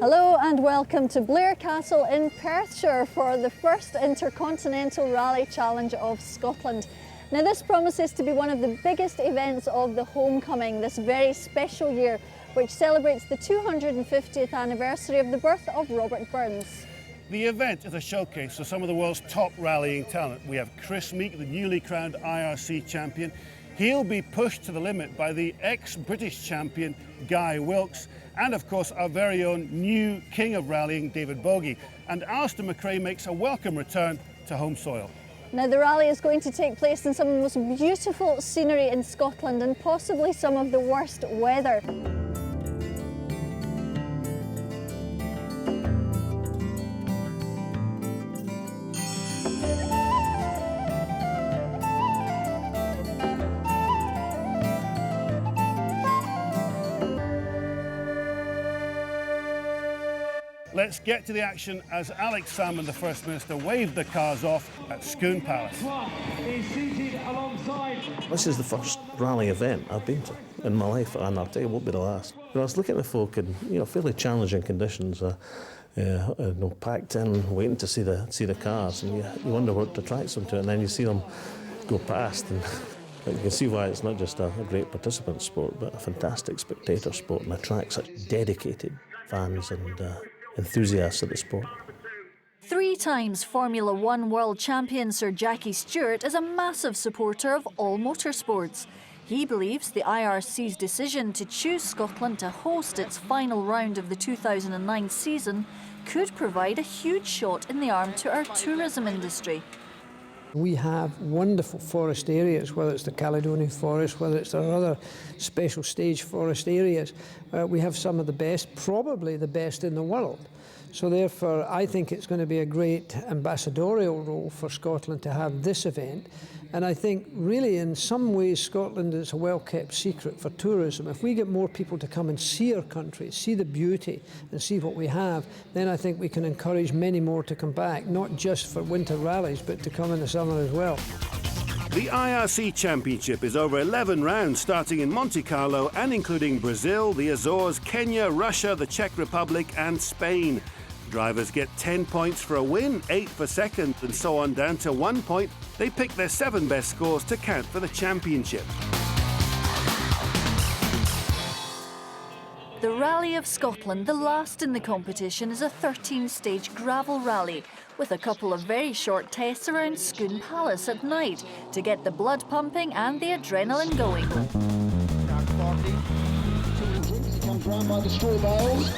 Hello and welcome to Blair Castle in Perthshire for the first Intercontinental Rally Challenge of Scotland. Now this promises to be one of the biggest events of the homecoming this very special year, which celebrates the 250th anniversary of the birth of Robert Burns. The event is a showcase for some of the world's top rallying talent. We have Chris Meek, the newly crowned IRC champion. He'll be pushed to the limit by the ex-British champion, Guy Wilkes, and of course our very own new king of rallying, David Bogie. And Alistair McRae makes a welcome return to home soil. Now the rally is going to take place in some of the most beautiful scenery in Scotland and possibly some of the worst weather. Let's get to the action as Alex Salmond, the First Minister, waved the cars off at Scone Palace. This is the first rally event I've been to in my life, and I'll tell you, it won't be the last. I was looking at the folk in fairly challenging conditions, packed in, waiting to see the cars, and you wonder what attracts them to it, and then you see them go past, and you can see why it's not just a great participant sport, but a fantastic spectator sport, and attracts such dedicated fans and enthusiasts of the sport. 3 times Formula One world champion Sir Jackie Stewart is a massive supporter of all motorsports. He believes the IRC's decision to choose Scotland to host its final round of the 2009 season could provide a huge shot in the arm to our tourism industry. We have wonderful forest areas, whether it's the Caledonian Forest, whether it's our other special stage forest areas. We have some of the best, probably the best in the world. So therefore, I think it's going to be a great ambassadorial role for Scotland to have this event. And I think really in some ways Scotland is a well-kept secret for tourism. If we get more people to come and see our country, see the beauty and see what we have, then I think we can encourage many more to come back, not just for winter rallies, but to come in the summer as well. The IRC Championship is over 11 rounds, starting in Monte Carlo and including Brazil, the Azores, Kenya, Russia, the Czech Republic and Spain. Drivers get 10 points for a win, 8 for second, and so on down to 1 point. They pick their 7 best scores to count for the championship. The Rally of Scotland, the last in the competition, is a 13-stage gravel rally with a couple of very short tests around Scone Palace at night to get the blood pumping and the adrenaline going. He comes round by the straw bales.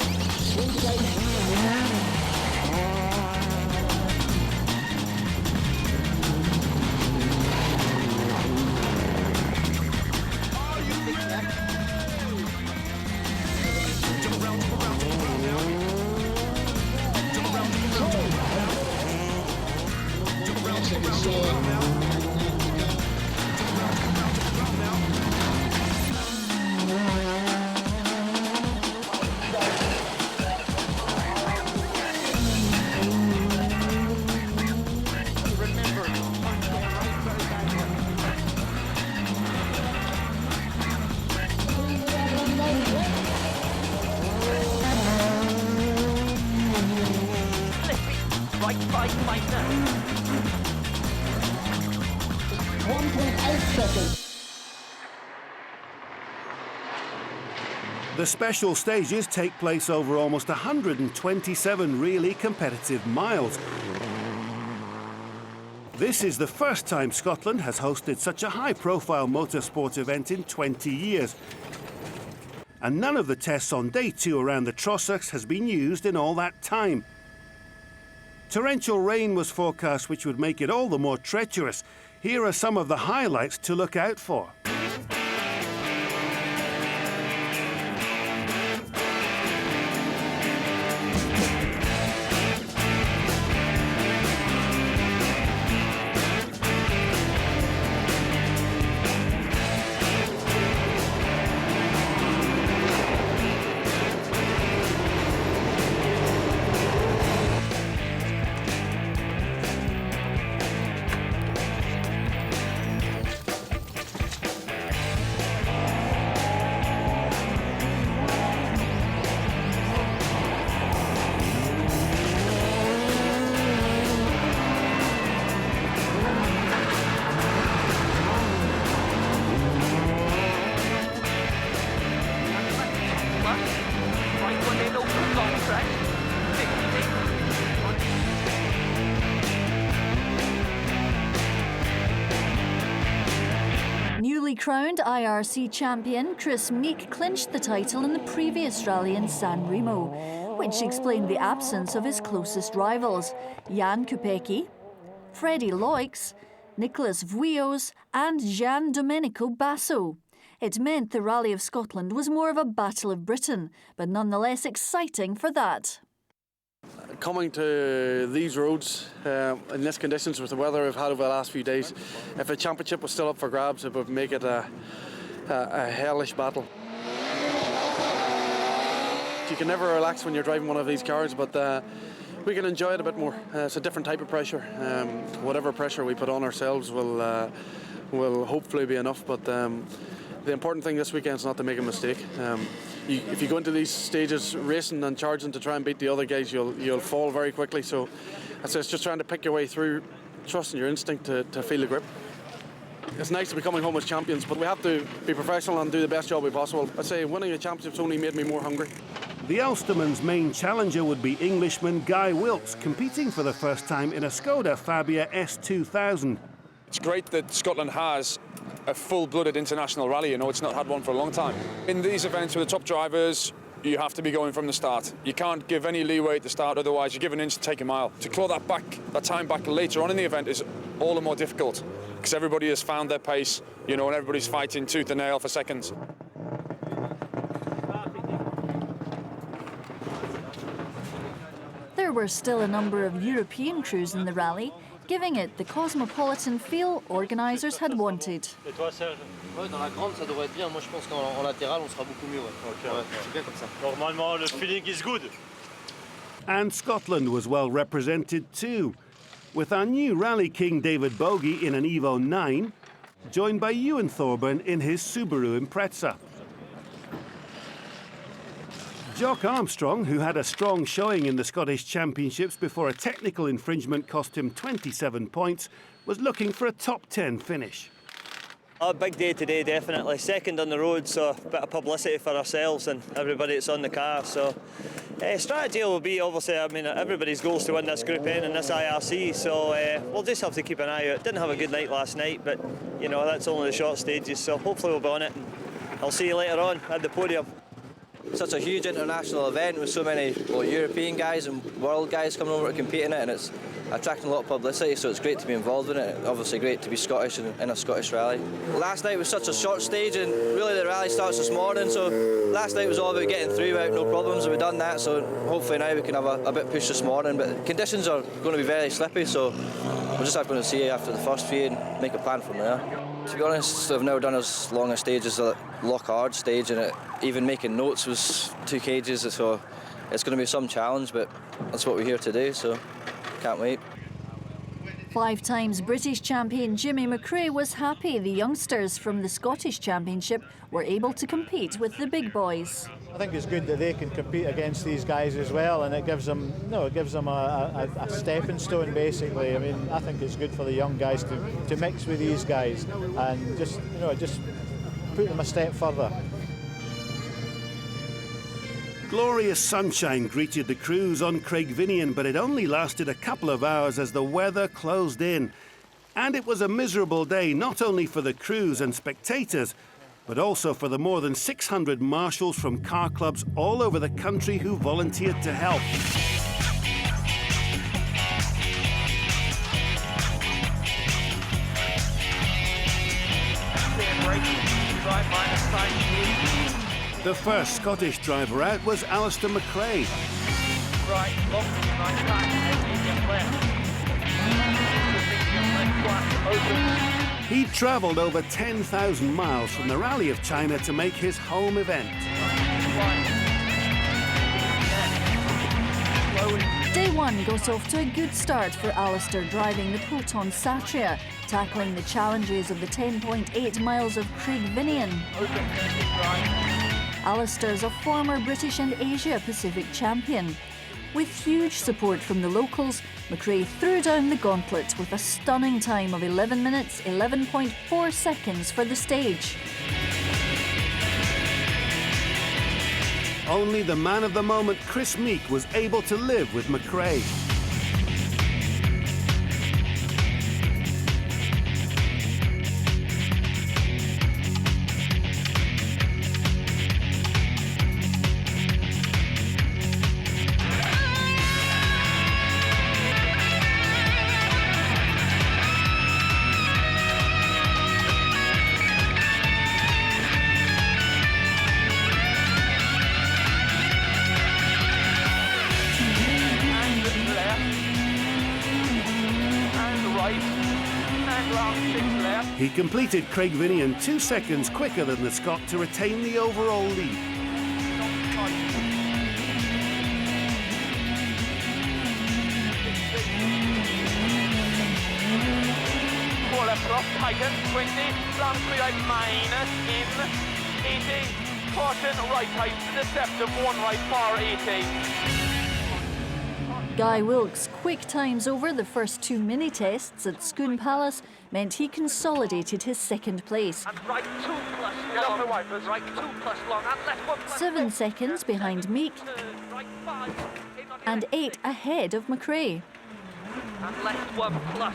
The special stages take place over almost 127 really competitive miles. This is the first time Scotland has hosted such a high-profile motorsport event in 20 years. And none of the tests on day 2 around the Trossachs has been used in all that time. Torrential rain was forecast, which would make it all the more treacherous. Here are some of the highlights to look out for. Newly crowned IRC champion Chris Meek clinched the title in the previous rally in San Remo, which explained the absence of his closest rivals, Jan Kopecky, Freddie Loix, Nicholas Vuillos and Gian Domenico Basso. It meant the Rally of Scotland was more of a Battle of Britain, but nonetheless exciting for that. Coming to these roads in these conditions with the weather we've had over the last few days, if a championship was still up for grabs, it would make it a hellish battle. You can never relax when you're driving one of these cars, but we can enjoy it a bit more. It's a different type of pressure. Whatever pressure we put on ourselves will hopefully be enough, but the important thing this weekend is not to make a mistake. If you go into these stages racing and charging to try and beat the other guys, you'll fall very quickly. So it's just trying to pick your way through, trusting your instinct to feel the grip. It's nice to be coming home as champions, but we have to be professional and do the best job we possible. I'd say winning a championship's only made me more hungry. The Ulsterman's main challenger would be Englishman Guy Wilkes, competing for the first time in a Skoda Fabia S2000. It's great that Scotland has a full-blooded international rally. You know, it's not had one for a long time. In these events with the top drivers, you have to be going from the start. You can't give any leeway at the start, otherwise you give an inch to take a mile. To claw that time back later on in the event is all the more difficult, because everybody has found their pace, you know, and everybody's fighting tooth and nail for seconds. There were still a number of European crews in the rally, giving it the cosmopolitan feel organisers had wanted. And Scotland was well represented too, with our new rally king David Bogie in an Evo 9, joined by Ewan Thorburn in his Subaru Impreza. Jock Armstrong, who had a strong showing in the Scottish Championships before a technical infringement cost him 27 points, was looking for a top 10 finish. A big day today, definitely. Second on the road, so a bit of publicity for ourselves and everybody that's on the car. So strategy will be, obviously, I mean, everybody's goal is to win this Group N and this IRC, so we'll just have to keep an eye out. Didn't have a good night last night, but you know, that's only the short stages, so hopefully we'll be on it. And I'll see you later on at the podium. Such a huge international event with so many European guys and world guys coming over to compete in it, and it's attracting a lot of publicity, so it's great to be involved in it. Obviously great to be Scottish in a Scottish rally. Last night was such a short stage, and really the rally starts this morning, so last night was all about getting through without no problems, and we've done that, so hopefully now we can have a bit push this morning, but conditions are going to be very slippy, so we're just going to see after the first few and make a plan from there. To be honest, I've never done as long a stage as the Lockhart stage, and even making notes was 2 kgs, so it's going to be some challenge, but that's what we're here to do, so can't wait. 5 times British champion Jimmy McRae was happy the youngsters from the Scottish Championship were able to compete with the big boys. I think it's good that they can compete against these guys as well, and it gives them a stepping stone basically. I mean, I think it's good for the young guys to mix with these guys and just put them a step further. Glorious sunshine greeted the crews on Craigvinian, but it only lasted a couple of hours as the weather closed in. And it was a miserable day, not only for the crews and spectators, but also for the more than 600 marshals from car clubs all over the country who volunteered to help. The first Scottish driver out was Alistair McRae. He travelled over 10,000 miles from the Rally of China to make his home event. Day 1 got off to a good start for Alistair driving the Proton Satria, tackling the challenges of the 10.8 miles of Craigvinian. Alistair's a former British and Asia Pacific champion. With huge support from the locals, McRae threw down the gauntlet with a stunning time of 11 minutes, 11.4 seconds for the stage. Only the man of the moment, Chris Meek, was able to live with McRae. He completed Craig Vinian 2 seconds quicker than the Scot to retain the overall lead. Left off, tighten, 20, long free right, minus, in, 80, caution, right height, deceptive, 1 right, far 80. Guy Wilkes' quick times over the first 2 mini tests at Scone Palace meant he consolidated his second place. And right 2 plus long, the wipers, right 2 plus long, and left 1 plus 7 seconds behind Meek right 5, and 8 ahead of McRae. and left 1 plus.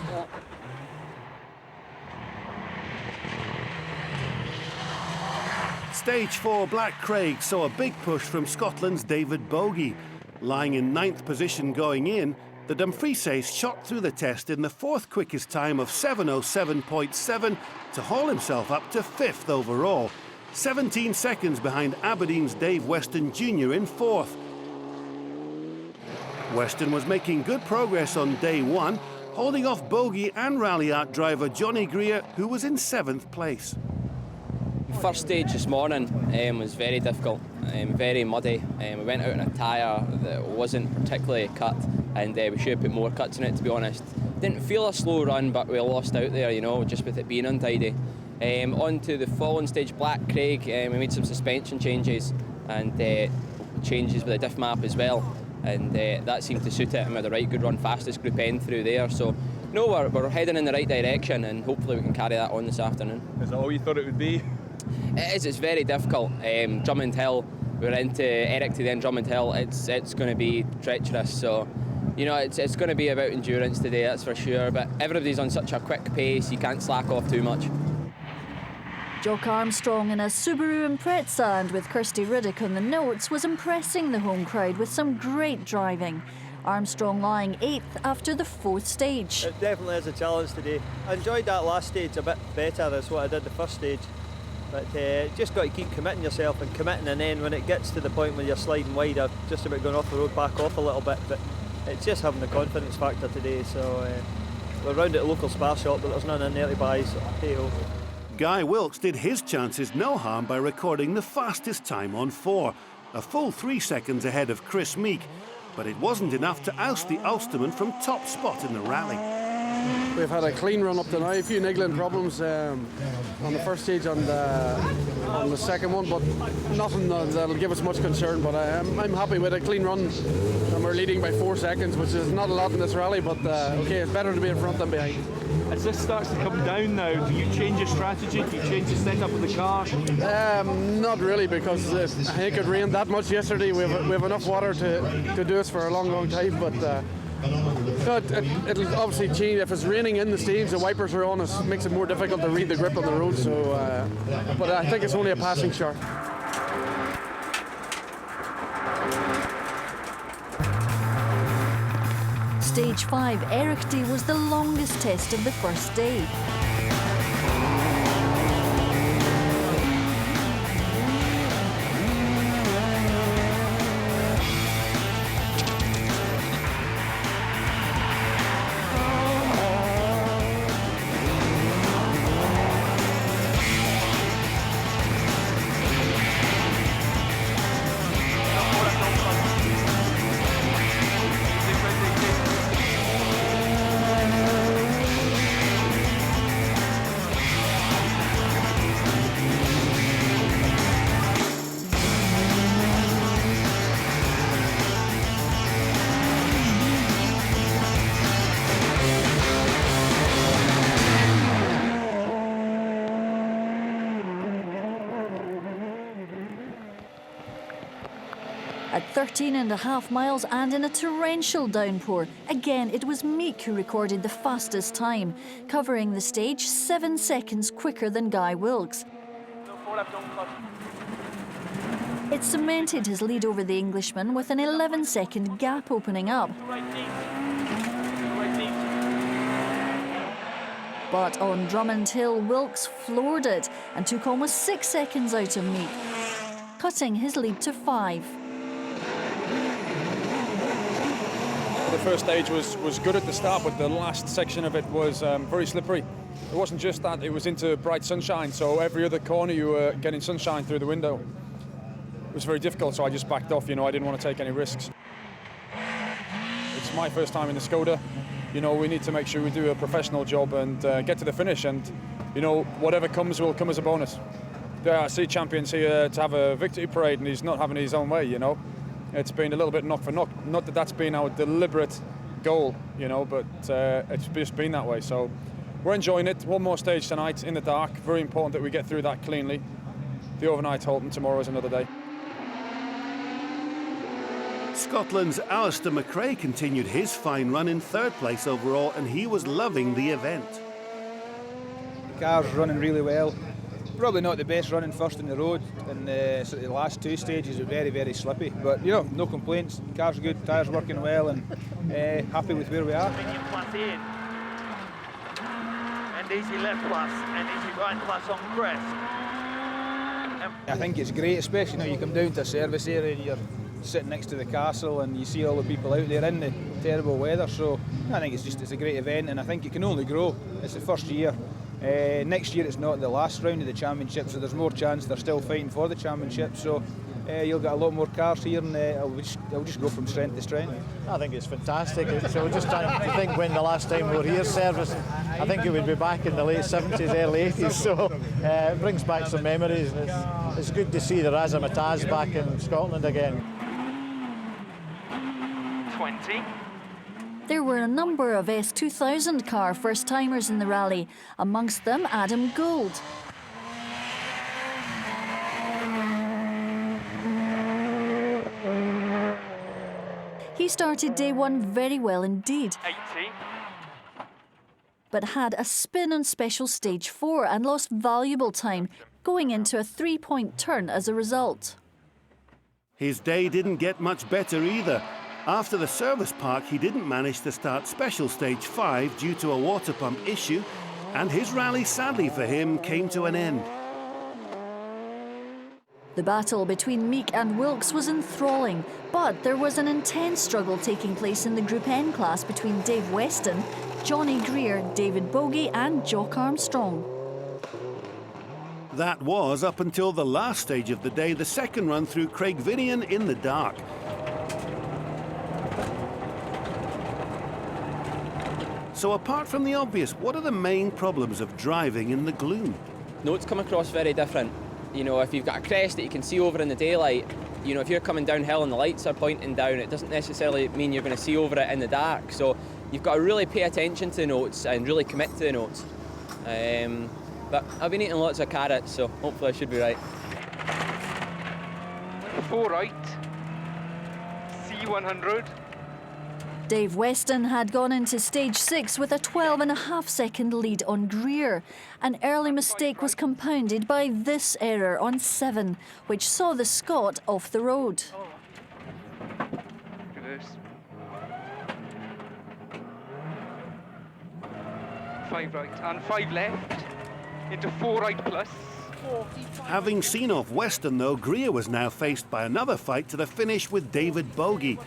Stage 4 Black Craig saw a big push from Scotland's David Bogie. Lying in 9th position going in, the Dumfries shot through the test in the 4th quickest time of 7:07.7 to haul himself up to 5th overall, 17 seconds behind Aberdeen's Dave Weston Jr. in 4th. Weston was making good progress on day 1, holding off Bogie and Rally Art driver Johnny Greer, who was in 7th place. First stage this morning was very difficult, very muddy. We went out in a tyre that wasn't particularly cut, and we should have put more cuts in it, to be honest. Didn't feel a slow run, but we lost out there, you know, just with it being untidy. On to the following stage, Black Craig, we made some suspension changes and changes with the diff map as well, and that seemed to suit it, and we had a right good run, fastest group end through there. So, no, we're heading in the right direction, and hopefully we can carry that on this afternoon. Is that all you thought it would be? It is, it's very difficult. Drummond Hill, we're into Eric to then Drummond Hill, it's going to be treacherous, so you know it's going to be about endurance today, that's for sure, but everybody's on such a quick pace, you can't slack off too much. Jock Armstrong in a Subaru Impreza and with Kirsty Riddick on the notes was impressing the home crowd with some great driving. Armstrong lying 8th after the 4th stage. It definitely is a challenge today. I enjoyed that last stage a bit better than what I did the first stage. But just got to keep committing yourself and committing, and then when it gets to the point where you're sliding wide, I'm just about going off the road, back off a little bit. But it's just having the confidence factor today. So we're round at a local spar shop, but there's none in there to buy, so hey-ho. Guy Wilkes did his chances no harm by recording the fastest time on 4, a full 3 seconds ahead of Chris Meek, but it wasn't enough to oust the Ulsterman from top spot in the rally. We've had a clean run up to now, a few niggling problems on the first stage and on the second one, but nothing that'll give us much concern. But I'm happy with a clean run, and we're leading by 4 seconds, which is not a lot in this rally, but okay, it's better to be in front than behind. As this starts to come down now, do you change your strategy? Do you change the setup of the car? Not really, because I think it rained that much yesterday. We have enough water to do this for a long time, but it'll obviously change. If it's raining in the stage, the wipers are on, it makes it more difficult to read the grip on the road. So, but I think it's only a passing shot. Stage 5 Eric D was the longest test of the first day. At 13.5 miles and in a torrential downpour, again it was Meek who recorded the fastest time, covering the stage 7 seconds quicker than Guy Wilkes. It cemented his lead over the Englishman with an 11-second gap opening up. But on Drummond Hill, Wilkes floored it and took almost 6 seconds out of Meek, cutting his lead to 5. The first stage was good at the start, but the last section of it was very slippery. It wasn't just that, it was into bright sunshine, so every other corner you were getting sunshine through the window. It was very difficult, so I just backed off, you know, I didn't want to take any risks. It's my first time in the Skoda. You know, we need to make sure we do a professional job and get to the finish, and, you know, whatever comes will come as a bonus. I see champions here to have a victory parade and he's not having it his own way, you know. It's been a little bit knock for knock. Not that that's been our deliberate goal, you know, but it's just been that way. So we're enjoying it. One more stage tonight in the dark. Very important that we get through that cleanly. The overnight halt and tomorrow is another day. Scotland's Alistair McRae continued his fine run in third place overall, and he was loving the event. The car's running really well. Probably not the best running first in the road, and so the last two stages are very, very slippy. But, you know, no complaints. The car's good, tyres working well, and happy with where we are. Plus in. And easy left plus, and easy right plus on crest. I think it's great, especially now you come down to a service area and you're sitting next to the castle and you see all the people out there in the terrible weather. So I think it's a great event, and I think it can only grow. It's the first year. Next year it's not the last round of the championship, so there's more chance they're still fighting for the championship. So you'll get a lot more cars here, and it'll just go from strength to strength. I think it's fantastic. So just trying to think when the last time we were here servicing, I think it would be back in the late 70s, early 80s. So it brings back some memories, and it's good to see the Razzmatazz back in Scotland again. 20. There were a number of S2000 car first-timers in the rally, amongst them Adam Gould. He started day one very well indeed, 80. but had a spin on special stage 4 and lost valuable time, going into a 3-point turn as a result. His day didn't get much better either. After the service park, he didn't manage to start special stage 5 due to a water pump issue, and his rally, sadly for him, came to an end. The battle between Meek and Wilkes was enthralling, but there was an intense struggle taking place in the Group N class between Dave Weston, Johnny Greer, David Bogie and Jock Armstrong. That was up until the last stage of the day, the second run through Craigvinian in the dark. So apart from the obvious, what are the main problems of driving in the gloom? Notes come across very different. You know, if you've got a crest that you can see over in the daylight, you know, if you're coming downhill and the lights are pointing down, it doesn't necessarily mean you're going to see over it in the dark. So you've got to really pay attention to the notes and really commit to the notes. But I've been eating lots of carrots, so hopefully I should be right. 4 right. C100. Dave Weston had gone into stage 6 with a 12.5-second lead on Greer. An early mistake was compounded by this error on 7, which saw the Scot off the road. Look at this. 5 right and 5 left into 4 right plus. Having seen off Weston, though, Greer was now faced by another fight to the finish with David Bogie.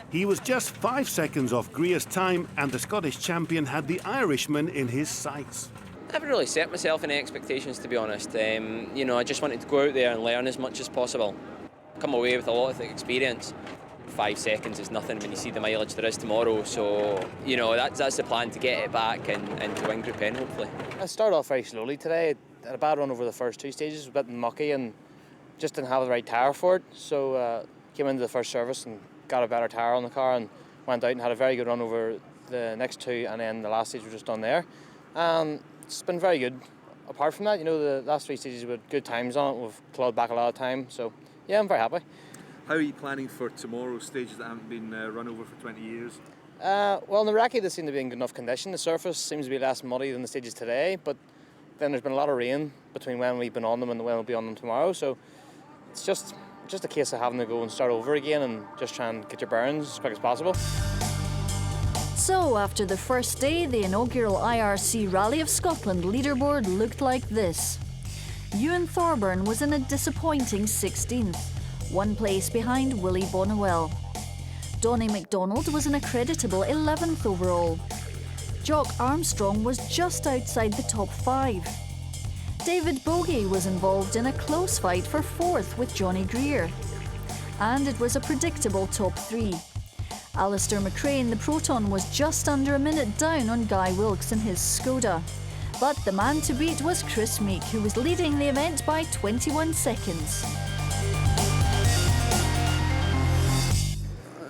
He was just 5 seconds off Greer's time, and the Scottish champion had the Irishman in his sights. I haven't really set myself any expectations, to be honest. You know, I just wanted to go out there and learn as much as possible. Come away with a lot of experience. 5 seconds is nothing when you see the mileage there is tomorrow, so, you know, that's the plan, to get it back and to win Group N, hopefully. I started off very slowly today. I had a bad run over the first 2 stages, a bit mucky, and just didn't have the right tyre for it, so came into the first service and got a better tyre on the car and went out and had a very good run over the next 2, and then the last stage was just done there. It's been very good. Apart from that, you know, the last 3 stages with good times on it, we've clawed back a lot of time, so yeah, I'm very happy. How are you planning for tomorrow's stages that haven't been run over for 20 years? Well, in the Iraqi they seem to be in good enough condition. The surface seems to be less muddy than the stages today, but then there's been a lot of rain between when we've been on them and when we'll be on them tomorrow, so it's just a case of having to go and start over again and just try and get your bearings as quick as possible. So after the first day, the inaugural IRC Rally of Scotland leaderboard looked like this. Ewan Thorburn was in a disappointing 16th, 1 place behind Willie Bonnewell. Donnie McDonald was an accreditable 11th overall. Jock Armstrong was just outside the top 5. David Bogie was involved in a close fight for 4th with Johnny Greer. And it was a predictable top 3. Alistair McRae, the Proton, was just under a minute down on Guy Wilkes in his Skoda. But the man to beat was Chris Meek, who was leading the event by 21 seconds.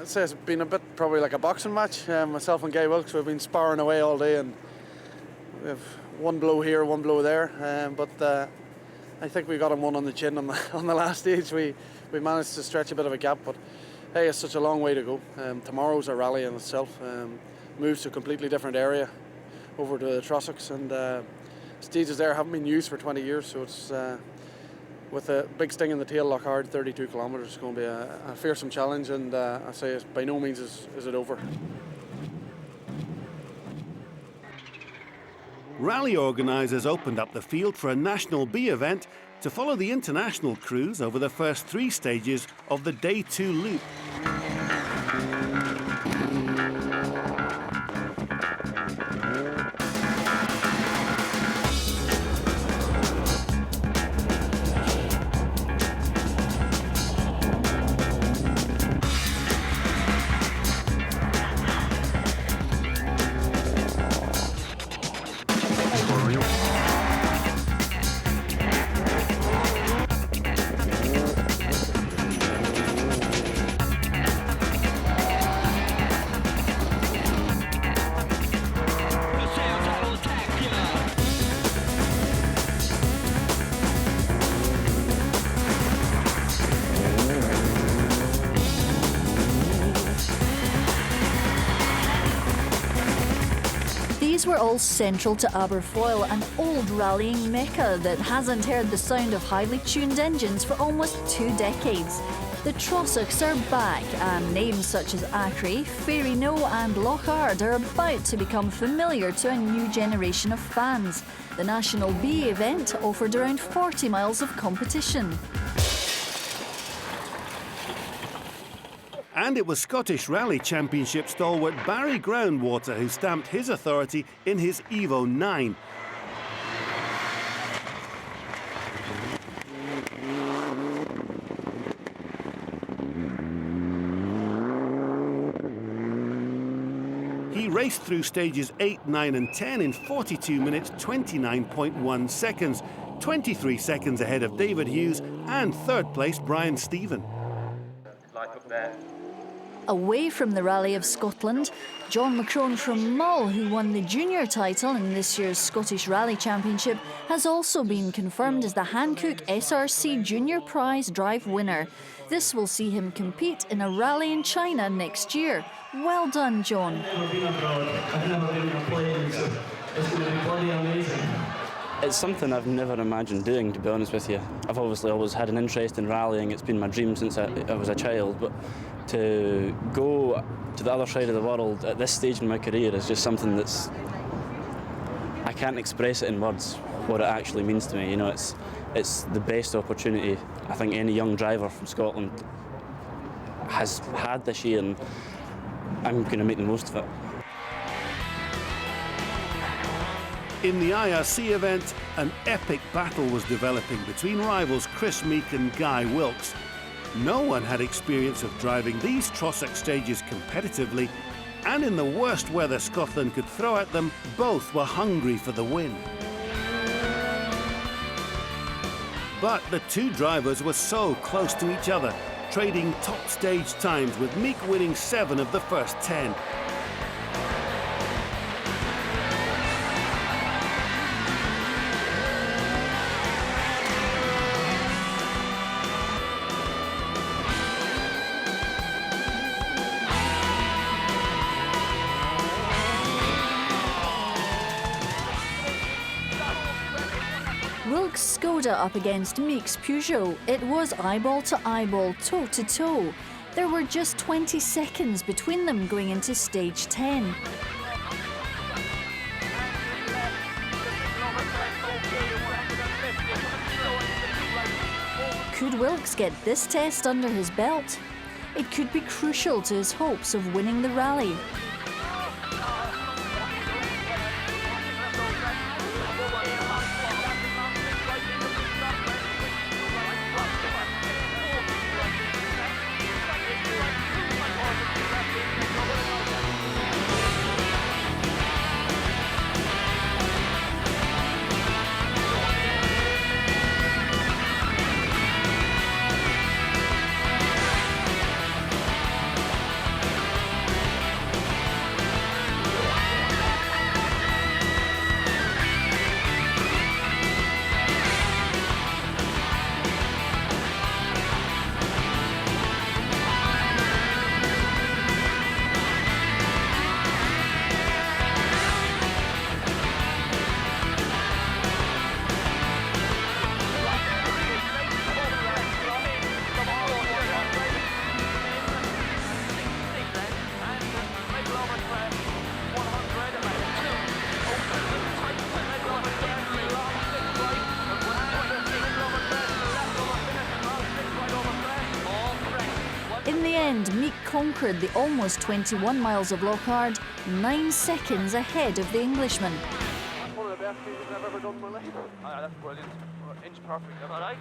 I'd say it's been a bit probably like a boxing match. Myself and Guy Wilkes, we've been sparring away all day, and we have one blow here, one blow there. But I think we got him one on the chin on the last stage. We managed to stretch a bit of a gap, but hey, it's such a long way to go. Tomorrow's a rally in itself. Moves to a completely different area, over to the Trossachs, and stages there haven't been used for 20 years, so it's with a big sting in the tail, Lockhard, 32 kilometres. It's going to be a fearsome challenge, and I say it's by no means is it over. Rally organisers opened up the field for a National B event to follow the international crews over the first 3 stages of the Day 2 loop. These were all central to Aberfoyle, an old rallying mecca that hasn't heard the sound of highly tuned engines for almost 2 decades. The Trossachs are back, and names such as Acre, Fairy No and Lockhard are about to become familiar to a new generation of fans. The National B event offered around 40 miles of competition. And it was Scottish Rally Championship stalwart Barry Groundwater who stamped his authority in his Evo 9. He raced through stages 8, 9 and 10 in 42 minutes 29.1 seconds, 23 seconds ahead of David Hughes and third place Brian Stephen. Away from the Rally of Scotland, John McCrone from Mull, who won the junior title in this year's Scottish Rally Championship, has also been confirmed as the Hankook SRC Junior Prize Drive winner. This will see him compete in a rally in China next year. Well done, John. I've never been abroad. I've never been on a plane, so it's going to be bloody amazing. It's something I've never imagined doing, to be honest with you. I've obviously always had an interest in rallying. It's been my dream since I was a child, but to go to the other side of the world at this stage in my career is just something that's... I can't express it in words, what it actually means to me. You know, it's the best opportunity I think any young driver from Scotland has had this year, and I'm going to make the most of it. In the IRC event, an epic battle was developing between rivals Chris Meek and Guy Wilkes. No one had experience of driving these Trossach stages competitively, and in the worst weather Scotland could throw at them, both were hungry for the win. But the two drivers were so close to each other, trading top stage times, with Meek winning 7 of the first 10. Wilkes' Skoda up against Meek's Peugeot. It was eyeball to eyeball, toe to toe. There were just 20 seconds between them going into stage 10. Could Wilkes get this test under his belt? It could be crucial to his hopes of winning the rally. conquered the almost 21 miles of Lockhart 9 seconds ahead of the Englishman. One of the best stages I've ever done in my life. That's brilliant. Inch perfect. All right.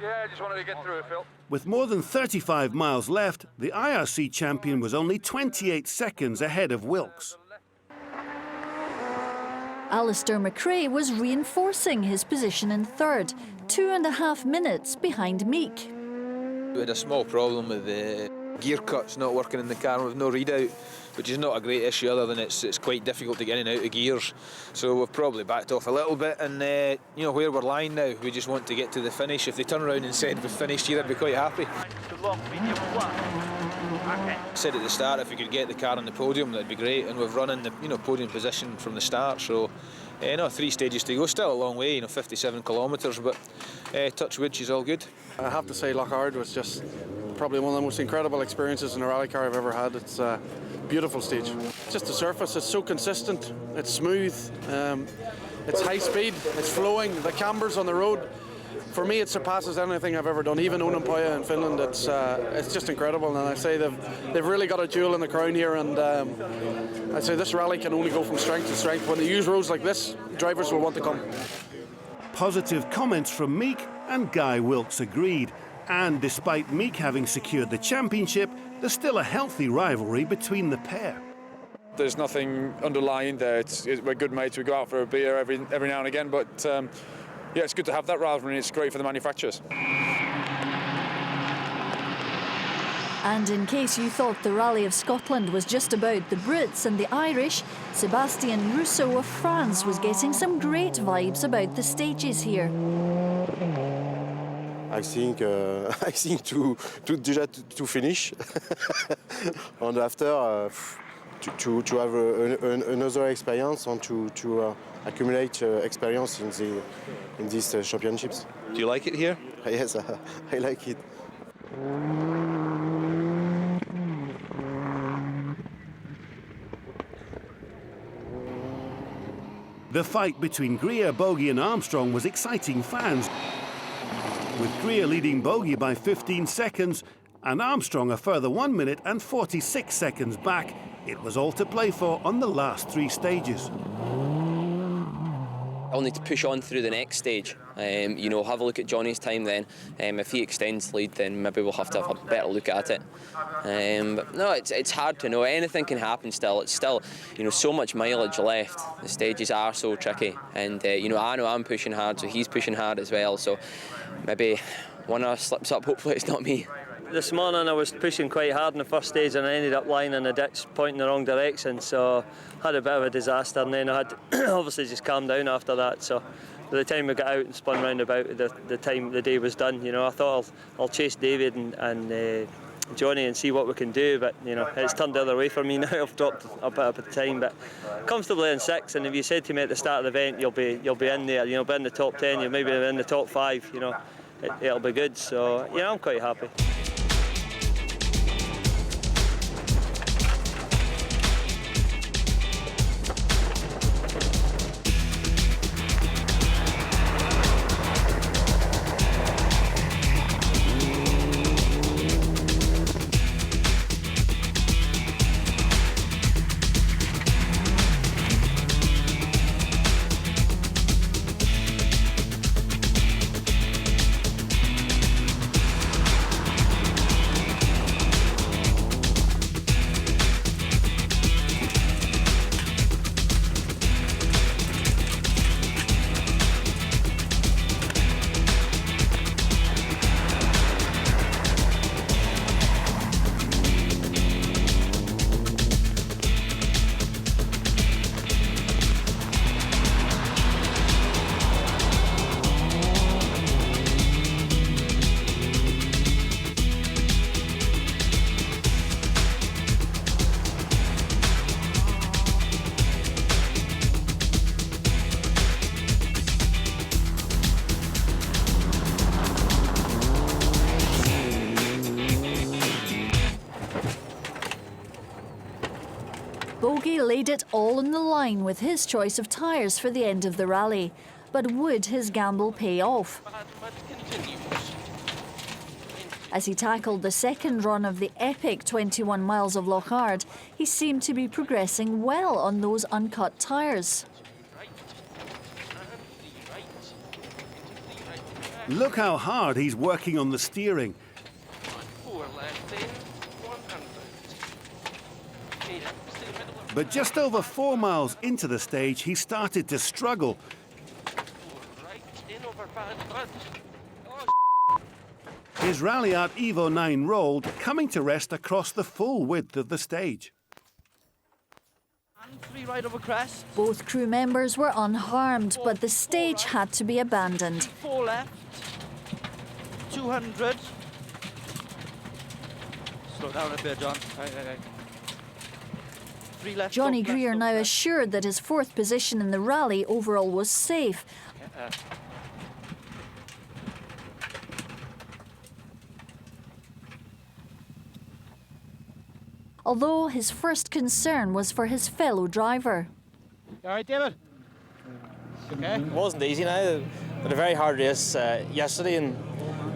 Yeah, I just wanted to get through it, Phil. With more than 35 miles left, the IRC champion was only 28 seconds ahead of Wilkes. Alistair McRae was reinforcing his position in third, 2.5 minutes behind Meek. We had a small problem with the gear cuts not working in the car with no readout, which is not a great issue other than it's quite difficult to get in and out of gears. So we've probably backed off a little bit, and you know where we're lying now, we just want to get to the finish. If they turn around and said we've finished here, I'd be quite happy. I said at the start if we could get the car on the podium that'd be great, and we've run in the podium position from the start. So 3 stages to go, still a long way, 57 kilometres, but touch wood, she's all good. I have to say Lockhart was just probably one of the most incredible experiences in a rally car I've ever had. It's a beautiful stage. Just the surface, it's so consistent, it's smooth, it's high speed, it's flowing, the cambers on the road. For me, it surpasses anything I've ever done. Even Onanpoja in Finland, it's just incredible. And I say they've really got a jewel in the crown here. And I'd say this rally can only go from strength to strength. When they use roads like this, drivers will want to come. Positive comments from Meek, and Guy Wilkes agreed. And despite Meek having secured the championship, there's still a healthy rivalry between the pair. There's nothing underlying there. We're good mates. We go out for a beer every now and again, but yeah, it's good to have that rivalry. It's great for the manufacturers. And in case you thought the Rally of Scotland was just about the Brits and the Irish, Sébastien Rousseau of France was getting some great vibes about the stages here. I think to finish and after to have another experience and to accumulate experience in these championships. Do you like it here? Yes, I like it. The fight between Greer, Bogie and Armstrong was exciting fans, with Greer leading Bogie by 15 seconds and Armstrong a further 1 minute and 46 seconds back. It was all to play for on the last 3 stages. I'll need to push on through the next stage. Have a look at Johnny's time then. If he extends the lead, then maybe we'll have to have a better look at it. But no, it's hard to know. Anything can happen still. It's still, so much mileage left. The stages are so tricky. And, I know I'm pushing hard, so he's pushing hard as well. So maybe one of us slips up. Hopefully it's not me. This morning I was pushing quite hard in the first stage and I ended up lying in a ditch pointing the wrong direction, so I had a bit of a disaster, and then I had obviously just calmed down after that. So by the time we got out and spun round about, the day was done. I thought I'll chase David and Johnny and see what we can do, but it's turned the other way for me now. I've dropped a bit of time, but comfortably in 6. And if you said to me at the start of the event you'll be in there, be in the top 10, you'll maybe be in the top 5, it'll be good. So I'm quite happy. Bogie laid it all on the line with his choice of tyres for the end of the rally. But would his gamble pay off? As he tackled the second run of the epic 21 miles of Lochard, he seemed to be progressing well on those uncut tyres. Look how hard he's working on the steering. 4 left in, 100. But just over 4 miles into the stage, he started to struggle. His Ralliart Evo 9 rolled, coming to rest across the full width of the stage. And 3 right over crest. Both crew members were unharmed, but the stage had to be abandoned. 4 left. 200. Slow down a bit, John. Right. 3 left. Johnny Greer now assured that his 4th position in the rally overall was safe. Although his first concern was for his fellow driver. You all right, David? Okay. It wasn't easy now. We had a very hard race yesterday, and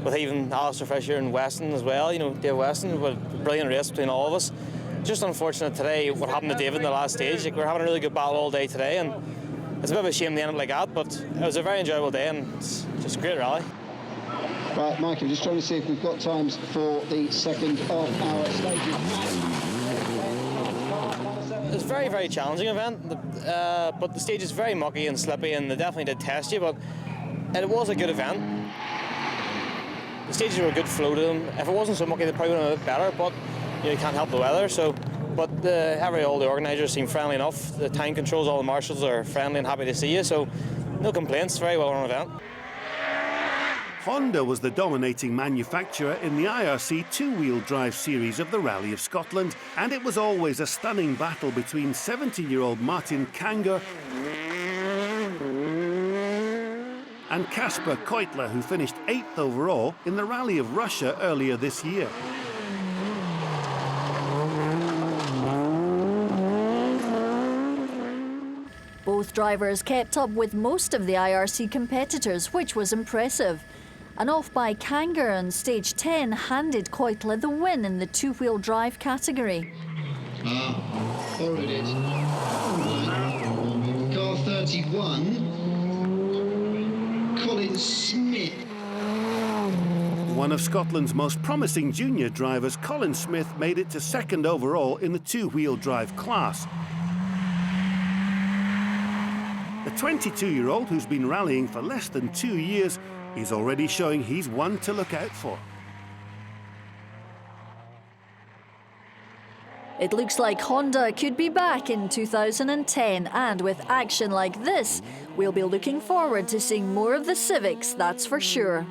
with even Alistair Fisher and Weston as well. You know, Dave Weston, with a brilliant race between all of us. Just unfortunate today what happened to David in the last stage. Like, we're having a really good battle all day today, and it's a bit of a shame they ended like that, but it was a very enjoyable day and it's just a great rally. Right, Michael, just trying to see if we've got times for the second of our stages. It's a very, very challenging event, but the stage is very mucky and slippy, and they definitely did test you, but it was a good event. The stages were a good flow to them. If it wasn't so mucky, they probably would have been a bit better, but you can't help the weather. But all the organisers seem friendly enough. The time controls, all the marshals are friendly and happy to see you, so no complaints. Very well run event. Honda was the dominating manufacturer in the IRC two-wheel drive series of the Rally of Scotland, and it was always a stunning battle between 17-year-old Martin Kanger and Kasper Keutler, who finished 8th overall in the Rally of Russia earlier this year. Both drivers kept up with most of the IRC competitors, which was impressive. An off by Kanger on stage 10 handed Keutler the win in the two-wheel drive category. There it is. Car 31, Colin Smith. One of Scotland's most promising junior drivers, Colin Smith, made it to 2nd overall in the two-wheel drive class. The 22-year-old, who's been rallying for less than 2 years, is already showing he's one to look out for. It looks like Honda could be back in 2010, and with action like this, we'll be looking forward to seeing more of the Civics, that's for sure.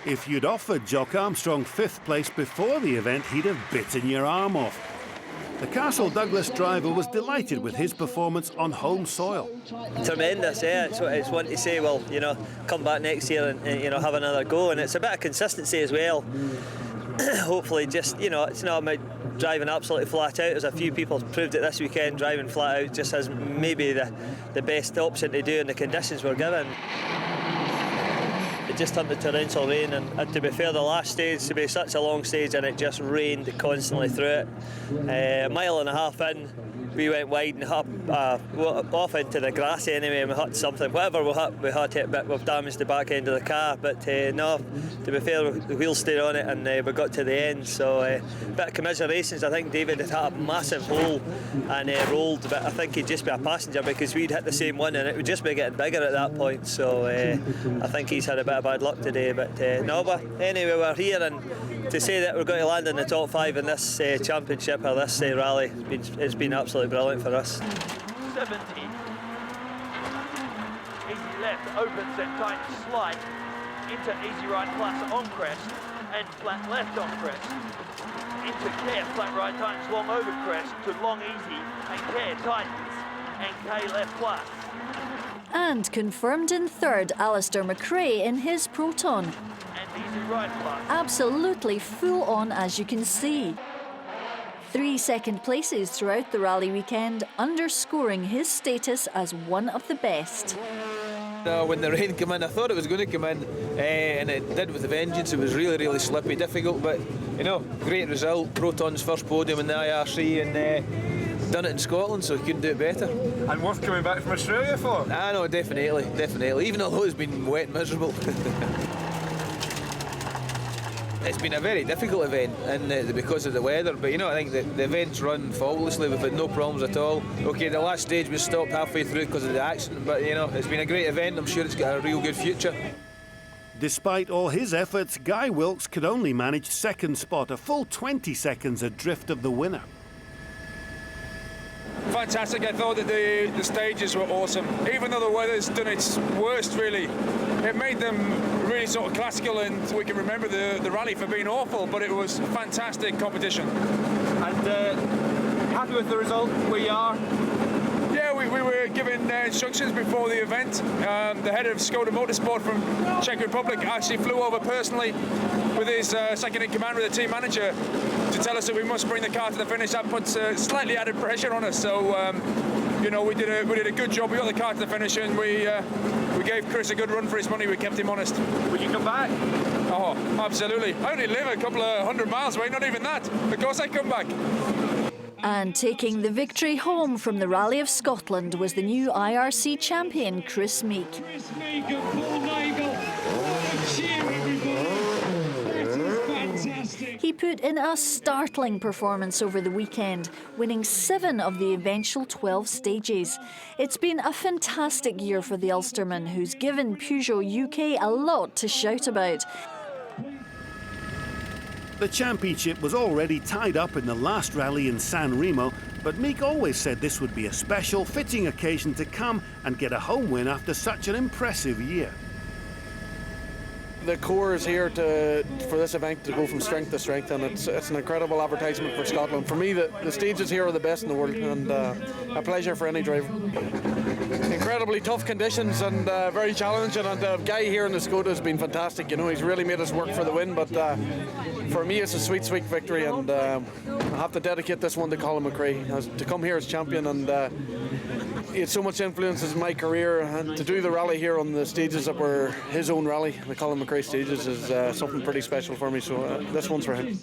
If you'd offered Jock Armstrong 5th place before the event, he'd have bitten your arm off. The Castle Douglas driver was delighted with his performance on home soil. Tremendous, yeah. It's one to say, well, you know, come back next year and you know, have another go, and it's a bit of consistency as well. Hopefully, just, you know, it's not about driving absolutely flat out. There's a few people proved it this weekend. Driving flat out just has maybe the best option to do in the conditions we're given. It just turned to torrential rain, and to be fair, the last stage to be such a long stage, and it just rained constantly through it. A mile and a half in, we went wide and off into the grassy anyway, and we hit something. Whatever we hit it, but we've damaged the back end of the car. But no, to be fair, the wheels stayed on it, and we got to the end. So a bit of commiserations. I think David had hit a massive hole and rolled, but I think he'd just be a passenger because we'd hit the same one, and it would just be getting bigger at that point. So I think he's had a bit of bad luck today. But no, but anyway, we're here, and to say that we're going to land in the top 5 in this championship or this rally, it's been absolutely brilliant for us. 70. Easy left opens and tight slide into easy right plus on crest and flat left on crest. Into care, flat right tightens long over crest to long easy and care tightens and K left plus. And confirmed in 3rd, Alistair McRae in his Proton. And easy right plus. Absolutely full on, as you can see. 3 second places throughout the rally weekend, underscoring his status as one of the best. When the rain came in, I thought it was going to come in, and it did with a vengeance. It was really, really slippy, difficult, but you know, great result. Proton's first podium in the IRC, and done it in Scotland, so he couldn't do it better. And worth coming back from Australia for? I know, definitely. Even although it's been wet and miserable. It's been a very difficult event, and because of the weather. But you know, I think the event's run faultlessly. We've had no problems at all. Okay, the last stage was stopped halfway through because of the accident, but you know, it's been a great event. I'm sure it's got a real good future. Despite all his efforts, Guy Wilkes could only manage 2nd spot, a full 20 seconds adrift of the winner. Fantastic. I thought that the stages were awesome. Even though the weather's done its worst, really, it made them really sort of classical, and we can remember the rally for being awful, but it was fantastic competition. And happy with the result where you are? Yeah, we were given instructions before the event. The head of Skoda Motorsport from Czech Republic actually flew over personally with his second-in-command with the team manager to tell us that we must bring the car to the finish. That puts slightly added pressure on us. So, you know, we did a good job. We got the car to the finish, and we gave Chris a good run for his money. We kept him honest. Would you come back? Oh, absolutely. I only live a couple of 100 miles away, not even that. Of course I'd come back. And taking the victory home from the Rally of Scotland was the new IRC champion, Chris Meek. Chris Meek and Paul Nigel. Cheer, everybody. That is fantastic. He put in a startling performance over the weekend, winning 7 of the eventual 12 stages. It's been a fantastic year for the Ulsterman, who's given Peugeot UK a lot to shout about. The championship was already tied up in the last rally in San Remo, but Meek always said this would be a special, fitting occasion to come and get a home win after such an impressive year. The core is here for this event to go from strength to strength, and it's an incredible advertisement for Scotland. For me, the stages here are the best in the world, and a pleasure for any driver. Incredibly tough conditions and very challenging, and the guy here in the Skoda has been fantastic. You know, he's really made us work for the win, but for me it's a sweet victory, and I have to dedicate this one to Colin McRae to come here as champion, and he had so much influence in my career, and to do the rally here on the stages that were his own rally, the Colin McRae stages, is something pretty special for me, so this one's for him.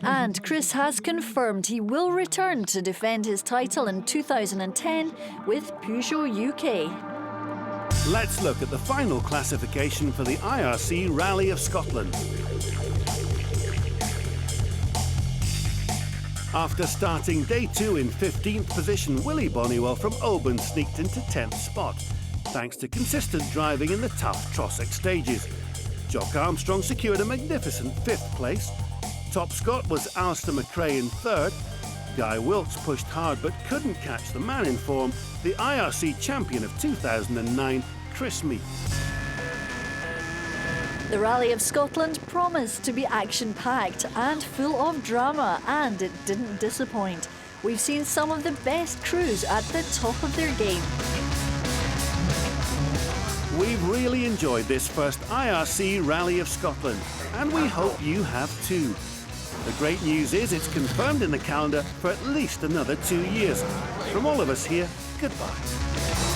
And Chris has confirmed he will return to defend his title in 2010 with Peugeot UK. Let's look at the final classification for the IRC Rally of Scotland. After starting day 2 in 15th position, Willie Bonniwell from Oban sneaked into 10th spot, thanks to consistent driving in the tough Trossach stages. Jock Armstrong secured a magnificent 5th place. Top Scot was Alistair McRae in 3rd. Guy Wilkes pushed hard but couldn't catch the man in form, the IRC champion of 2009, Chris Meek. The Rally of Scotland promised to be action-packed and full of drama, and it didn't disappoint. We've seen some of the best crews at the top of their game. We've really enjoyed this first IRC Rally of Scotland, and we hope you have too. The great news is it's confirmed in the calendar for at least another 2 years. From all of us here, goodbye.